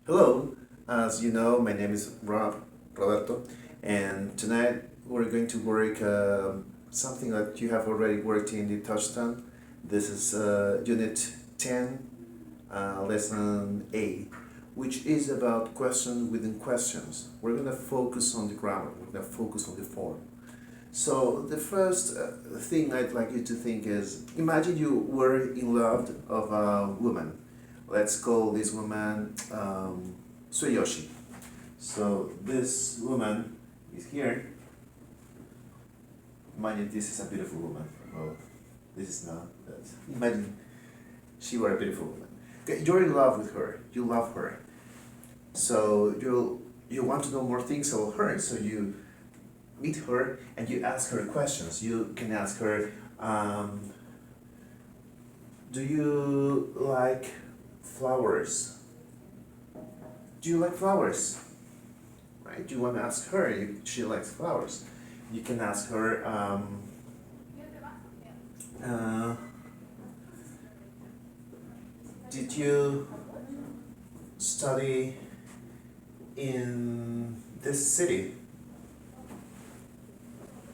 Hello, as you know, my name is Roberto, and tonight we're going to work something that you have already worked in the touchdown. This is Unit 10, Lesson A, which is about questions within questions. We're going to focus on the grammar, we're going to focus on the form. So the first thing I'd like you to think is, imagine you were in love of a woman. Let's call this woman Suyoshi. So this woman is here. Imagine this is a beautiful woman. Well, this is not. But imagine she were a beautiful woman. Okay, you're in love with her. You love her. So you want to know more things about her. So you meet her and you ask her questions. You can ask her, do you like flowers? Do you like flowers? Right? You want to ask her if she likes flowers. You can ask her, did you study in this city?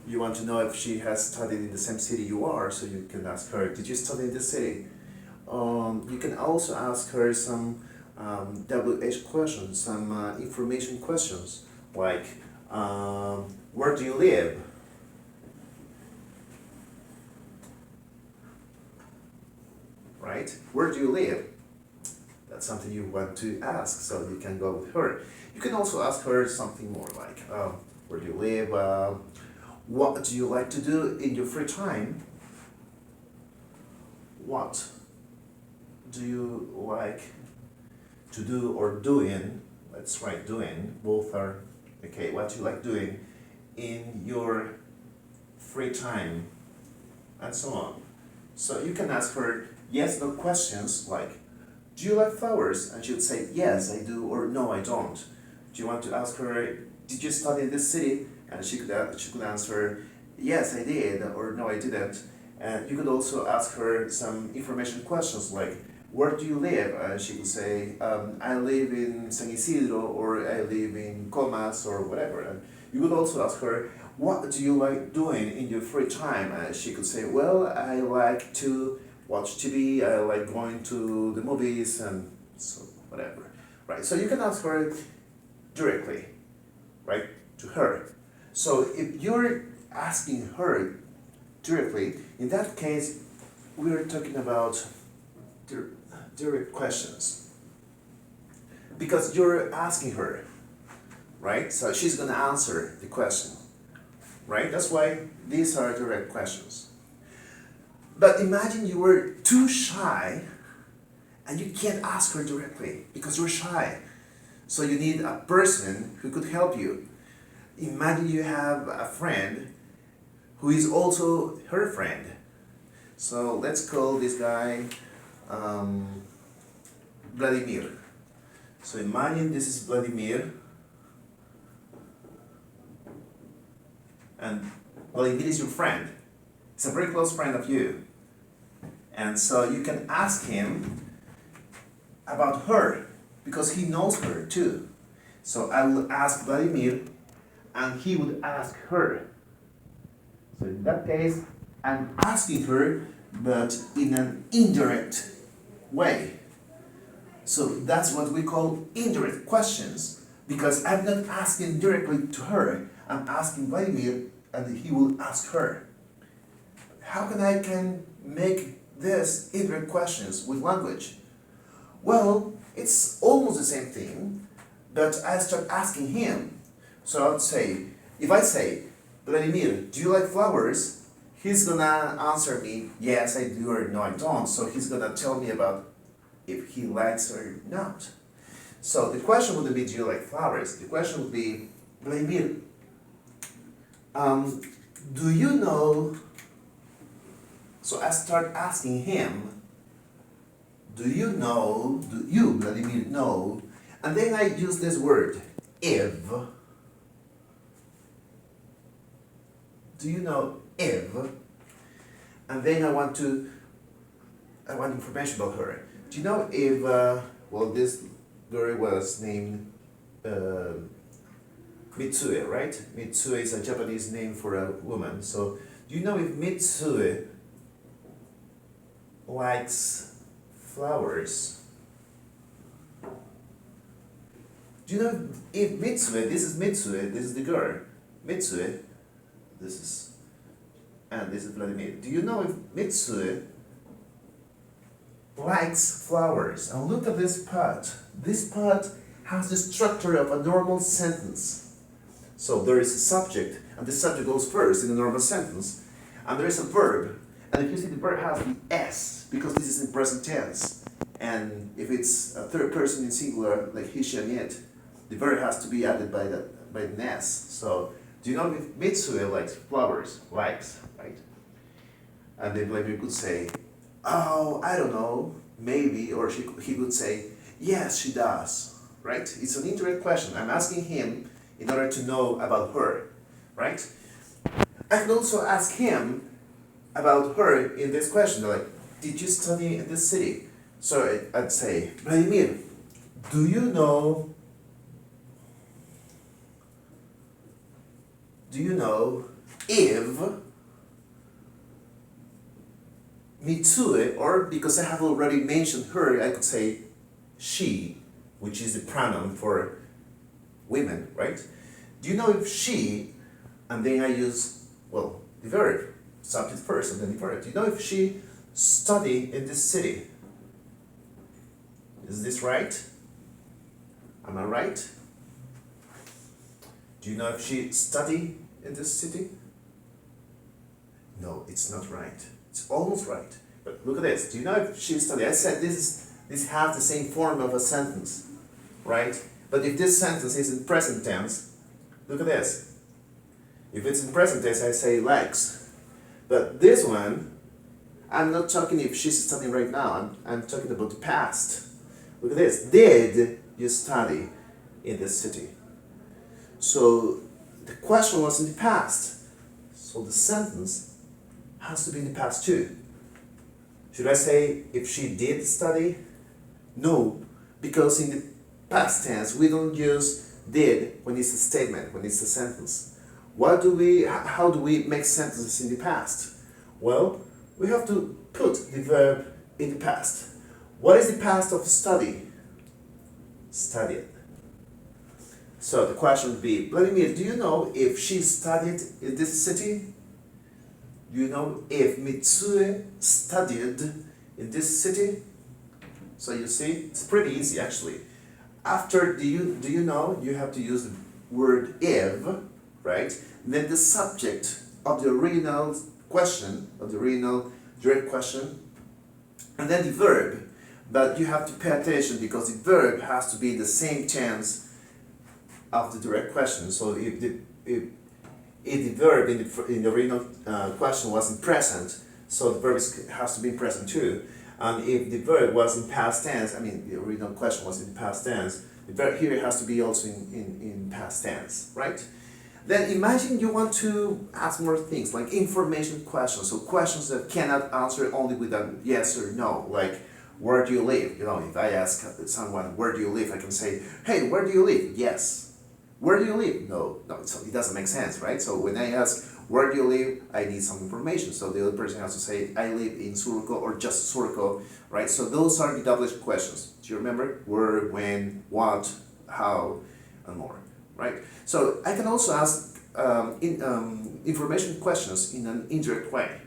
You want to know if she has studied in the same city you are, so you can ask her, did you study in this city? You can also ask her some WH questions, some information questions, like where do you live? Right? Where do you live? That's something you want to ask, so you can go with her. You can also ask her something more like, where do you live? What do you like to do in your free time? What do you like to do or doing? Let's write doing, both are okay. What you like doing in your free time, and so on. So you can ask her yes, no questions like, do you like flowers? And she would say, yes, I do, or no, I don't. Do you want to ask her, did you study in this city? And she could answer, yes, I did, or no, I didn't. And you could also ask her some information questions like, where do you live? She could say, I live in San Isidro, or I live in Comas, or whatever. And you could also ask her, what do you like doing in your free time? She could say, well, I like to watch TV, I like going to the movies, and so whatever. Right, so you can ask her directly, right, to her. So if you're asking her directly, in that case, we are talking about direct questions. Because you're asking her, right? So she's gonna answer the question, right? That's why these are direct questions. But imagine you were too shy and you can't ask her directly because you're shy. So you need a person who could help you. Imagine you have a friend who is also her friend. So let's call this guy Vladimir. So imagine this is Vladimir, and Vladimir is your friend. It's a very close friend of you. And so you can ask him about her because he knows her too. So I will ask Vladimir and he would ask her. So in that case, I'm asking her, but in an indirect way. So that's what we call indirect questions, because I'm not asking directly to her, I'm asking Vladimir and he will ask her. How can make this indirect questions with language? Well, it's almost the same thing, but I start asking him. So I would say, if I say, Vladimir, do you like flowers? He's gonna answer me, yes I do or no I don't. So he's gonna tell me about if he likes or not. So the question wouldn't be, do you like flowers? The question would be, Vladimir, do you know? So I start asking him, do you know, do you, Vladimir, know? And then I use this word, if. Do you know if? And then I want information about her. Do you know if, well, this girl was named Mitsue, right? Mitsue is a Japanese name for a woman. So, do you know if Mitsue likes flowers? Do you know if Mitsue, this is Mitsue, this is the girl, Mitsue, and this is Vladimir. Do you know if Mitsue likes flowers? And look at this part. This part has the structure of a normal sentence. So there is a subject, and the subject goes first in a normal sentence, and there is a verb. And if you see the verb has the S, because this is in present tense, and if it's a third person in singular, like he, she, and it, the verb has to be added by an S. So, do you know if Mitsue likes flowers? Likes, right? And then Vladimir could say, oh, I don't know, maybe, or he could say, yes, she does, right? It's an indirect question. I'm asking him in order to know about her, right? I could also ask him about her in this question, like, did you study in this city? So I'd say, Vladimir, do you know if Mitsue, or because I have already mentioned her, I could say she, which is the pronoun for women, right? Do you know if she, and then I use, well, the verb, subject first and then the verb. Do you know if she studied in this city? Is this right? Am I right? Do you know if she studied in this city? No, it's not right. It's almost right. But look at this. Do you know if she studied? I said this has the same form of a sentence, right? But if this sentence is in present tense, look at this. If it's in present tense, I say likes. But this one, I'm not talking if she's studying right now. I'm talking about the past. Look at this. Did you study in this city? So the question was in the past. So the sentence has to be in the past too. Should I say if she did study? No, because in the past tense we don't use did when it's a statement, when it's a sentence. How do we make sentences in the past? Well, we have to put the verb in the past. What is the past of study? Studied. So the question would be, Vladimir, do you know if she studied in this city? Do you know if Mitsue studied in this city? So you see, it's pretty easy actually. After do you know, you have to use the word if, right? Then the subject of the original question, of the original direct question, and then the verb. But you have to pay attention because the verb has to be the same tense of the direct question. So if the verb in the original question was in present, so the verb has to be in present too. And if the verb was in past tense, I mean the original question was in past tense, the verb here has to be also in past tense, right? Then imagine you want to ask more things like information questions, so questions that cannot answer only with a yes or no, like where do you live? You know, if I ask someone where do you live, I can say, hey, where do you live? Yes. Where do you live? No, so it doesn't make sense, right? So when I ask where do you live, I need some information. So the other person has to say, I live in Surco or just Surco, right? So those are the double questions. Do you remember? Where, when, what, how, and more, right? So I can also ask information questions in an indirect way.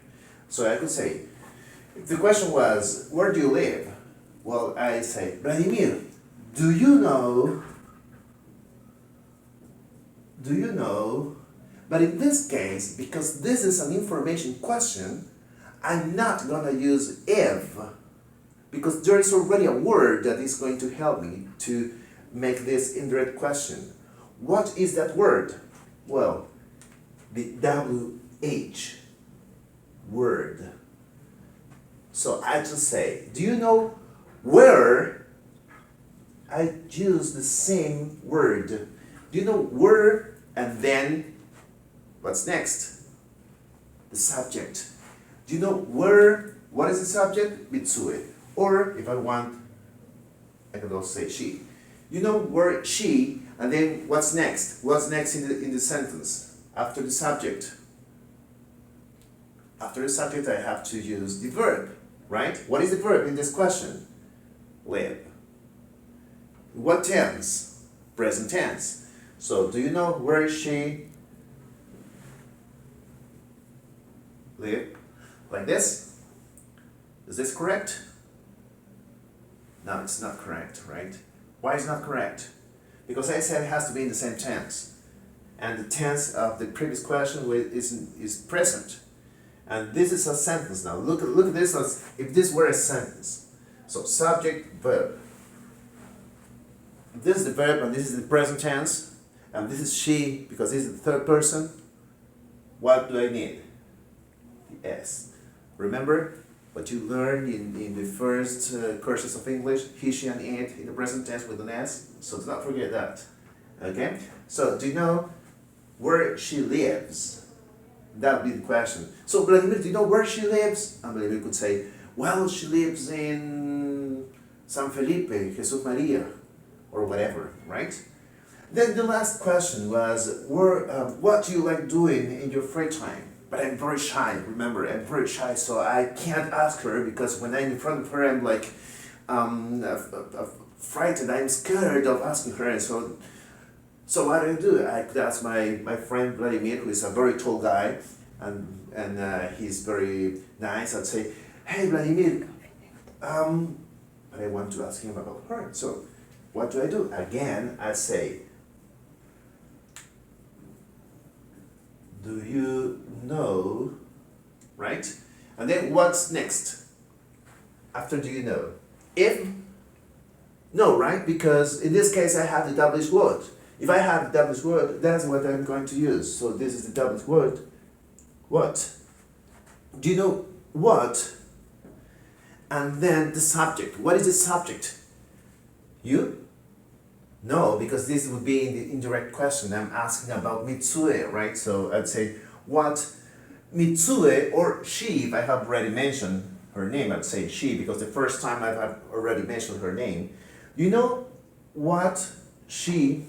So I could say, if the question was, where do you live? Well, I say, Vladimir, do you know? But in this case, because this is an information question, I'm not gonna use if, because there is already a word that is going to help me to make this indirect question. What is that word? Well, the WH word. So I just say, do you know where? I use the same word. Do you know where? And then, what's next? The subject. Do you know where? What is the subject? Mitsue. Or if I want, I can also say she. You know where she, and then what's next? What's next in the sentence? After the subject. After the subject, I have to use the verb, right? What is the verb in this question? Live. What tense? Present tense. So, do you know where she live? Like this? Is this correct? No, it's not correct, right? Why is it not correct? Because I said it has to be in the same tense. And the tense of the previous question is present. And this is a sentence now. Look at this as if this were a sentence. So subject, verb. This is the verb and this is the present tense. And this is she because this is the third person. What do I need? The S. Remember what you learned in the first courses of English? He, she, and it in the present tense with an S. So do not forget that. Okay? So do you know where she lives? That would be the question. So Vladimir, do you know where she lives? And Vladimir could say, well, she lives in San Felipe, Jesus Maria, or whatever, right? Then the last question was, what do you like doing in your free time? But I'm very shy, remember, I'm very shy, so I can't ask her because when I'm in front of her, I'm like frightened, I'm scared of asking her, and so what do? I could ask my friend Vladimir, who is a very tall guy, and he's very nice. I'd say, hey Vladimir, but I want to ask him about her. So what do? Again, I say, do you know, right? And then what's next? After do you know? If, no, right? Because in this case I have the double word. If I have the double word, that's what I'm going to use. So this is the double word. What? Do you know what? And then the subject. What is the subject? You? No, because this would be in the indirect question. I'm asking about Mitsue, right? So I'd say, what Mitsue or she, if I have already mentioned her name, I'd say she, because the first time I've already mentioned her name. You know what she,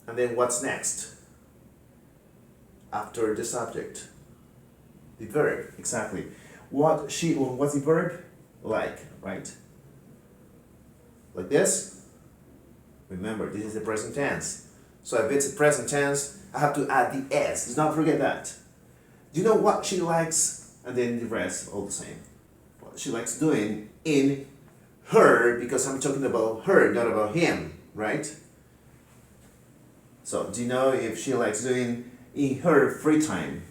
and then what's next? After the subject. The verb, exactly. What she, what's the verb? Like, right? Like this? Remember, this is the present tense. So if it's a present tense, I have to add the S. Do not forget that. Do you know what she likes? And then the rest, all the same. What she likes doing in her, because I'm talking about her, not about him, right? So do you know if she likes doing in her free time?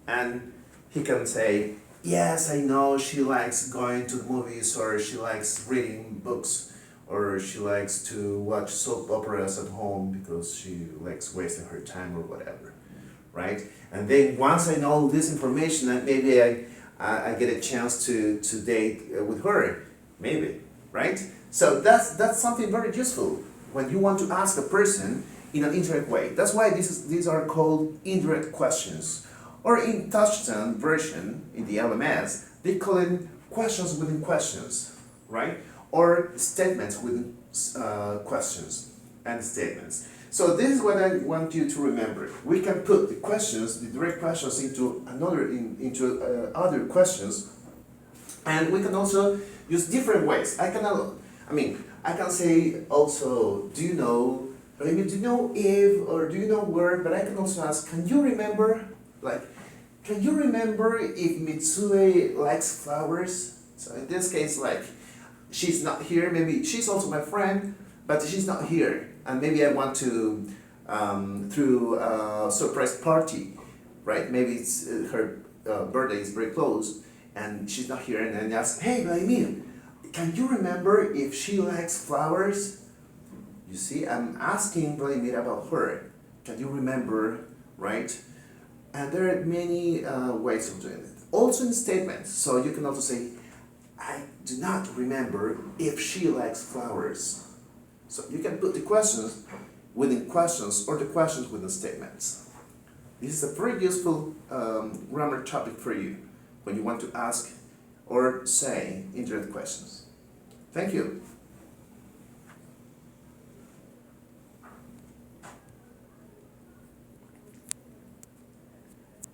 And he can say, yes, I know she likes going to movies, or she likes reading books, or she likes to watch soap operas at home because she likes wasting her time or whatever, right? And then once I know this information, maybe I get a chance to date with her, maybe, right? So that's something very useful when you want to ask a person in an indirect way. That's why these are called indirect questions. Or in touchdown version, in the LMS, they call it questions within questions, right? Or statements within questions and statements. So this is what I want you to remember. We can put the questions, the direct questions, into other questions, and we can also use different ways. I can say also, do you know, or maybe do you know if, or do you know where, but I can also ask, can you remember? Like, can you remember if Mitsue likes flowers? So in this case, like, she's not here, maybe she's also my friend, but she's not here. And maybe I want to, through a surprise party, right? Maybe it's her birthday is very close, and she's not here, and then I ask, hey, Vladimir, can you remember if she likes flowers? You see, I'm asking Vladimir about her. Can you remember, right? And there are many ways of doing it. Also in statements. So you can also say, I do not remember if she likes flowers. So you can put the questions within questions or the questions within statements. This is a very useful grammar topic for you when you want to ask or say indirect questions. Thank you.